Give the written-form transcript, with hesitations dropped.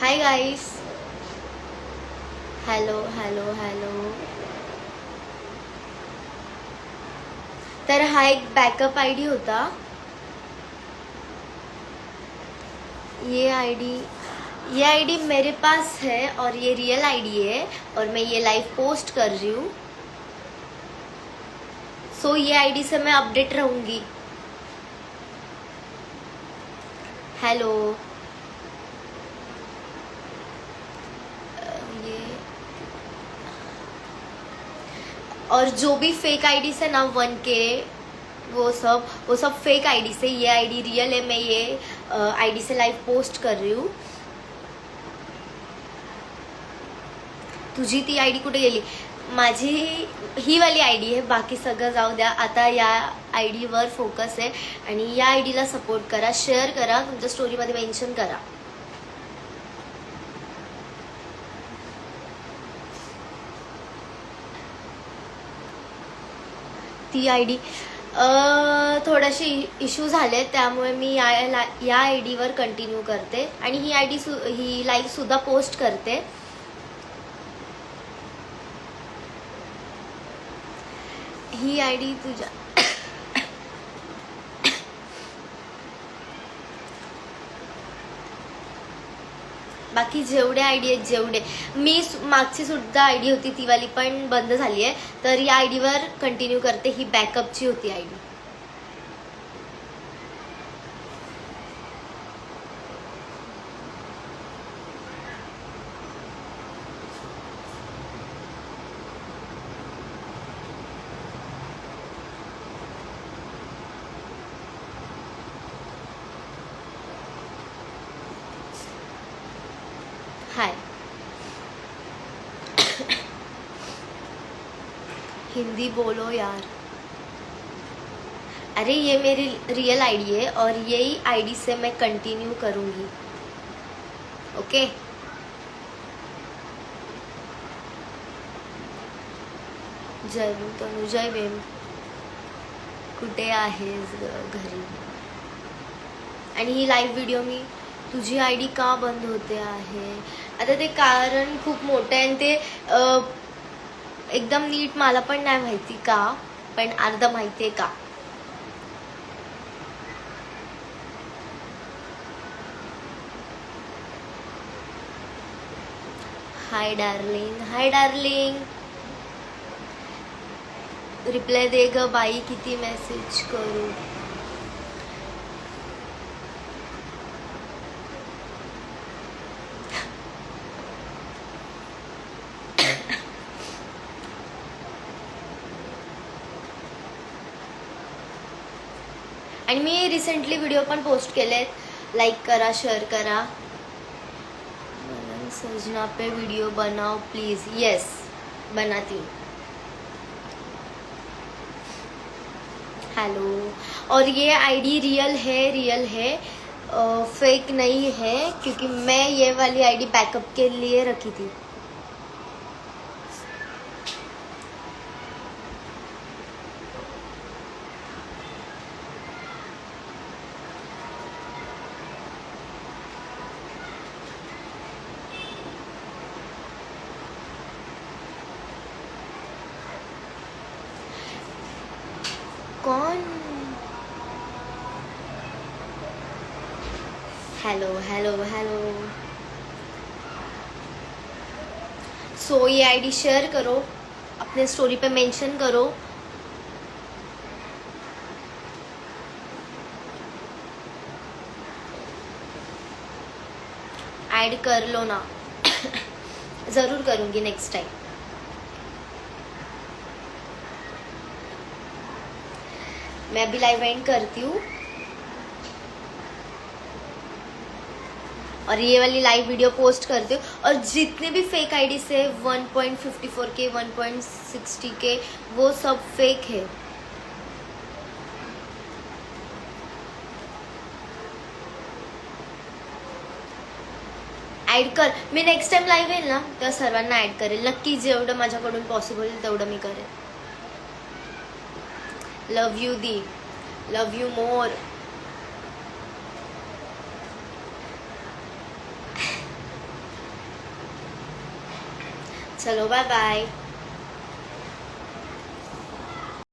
Hi guys, hello hello hello. तर हा एक बैकअप आईडी होता. ये आईडी मेरे पास है और ये रियल आईडी है और मैं ये लाइव पोस्ट कर रही हूँ. सो ये आईडी से मैं अपडेट रहूंगी. हेलो. ये और जो भी फेक आईडी से ना 1K वो सब फेक आईडी से. ये आईडी रियल है. मैं ये आईडी से लाइव पोस्ट कर रही हूँ. तुझी ती आईडी कुठे गेली? माझी ही वाली आयडी आहे. बाकी सगळं जाऊ द्या. आता या आयडीवर फोकस आहे आणि या आयडीला सपोर्ट करा, शेअर करा, तुमच्या स्टोरीमध्ये मेन्शन करा. ती आयडी थोडेसे इश्यू झाले त्यामुळे मी या आयडीवर कंटिन्यू करते आणि ही लाईव्ह सुद्धा पोस्ट करते. ही आयडी तुझ्या बाकी जेवढे आयडी आहेत जेवढे मी मागची सुद्धा आयडी होती ती वाली पण बंद झाली आहे. तर या आयडीवर कंटिन्यू करते. ही बॅकअपची होती आयडी. हाय. हिंदी बोलो यार. अरे ये मेरी रियल आईडी है और यही आईडी से मैं कंटिन्यू करूंगी. ओके. जय भीम तनु. जय भीम. कुठे आहेस घरी? आणि ही लाईव्ह व्हिडिओ मी तुझी आयडी का बंद होते आहे? आता ते कारण खूप मोठं आहे आणि ते एकदम नीट मला पण नाही माहिती का, पण अर्ध माहिती आहे का. Hi darling. Hi darling. Reply दे ग बाई. किती मेसेज करू? आणि मी रिसेंटली व्हिडिओ पण पोस्ट केले. लाईक करा, शेअर करा. सजना पे वीडियो बनाओ प्लीज. यस बनाती हूँ. हेलो. और ये आईडी रियल है, फेक नहीं है क्योंकि मैं ये वाली आईडी बैकअप के लिए रखी थी. कौन? Hello hello hello. सो ये आईडी शेयर करो, अपने स्टोरी पे मेंशन करो. ऐड कर लो ना. जरूर करूंगी नेक्स्ट टाइम. मैं अभी लाइव एंड करती हूँ और ये वाली लाइव वीडियो पोस्ट करती हूँ. और जितने भी फेक आईडी से 1.54K 1.60K वो सब फेक है. ॲड कर. मी नेक्स्ट टाइम लाईव्ह येईल ना तेव्हा सर्वांना ॲड करेल नक्की. जेवढं माझ्याकडून पॉसिबल तेवढं मी करेल. लव यू दी. Love you more. चलो बाय बाय.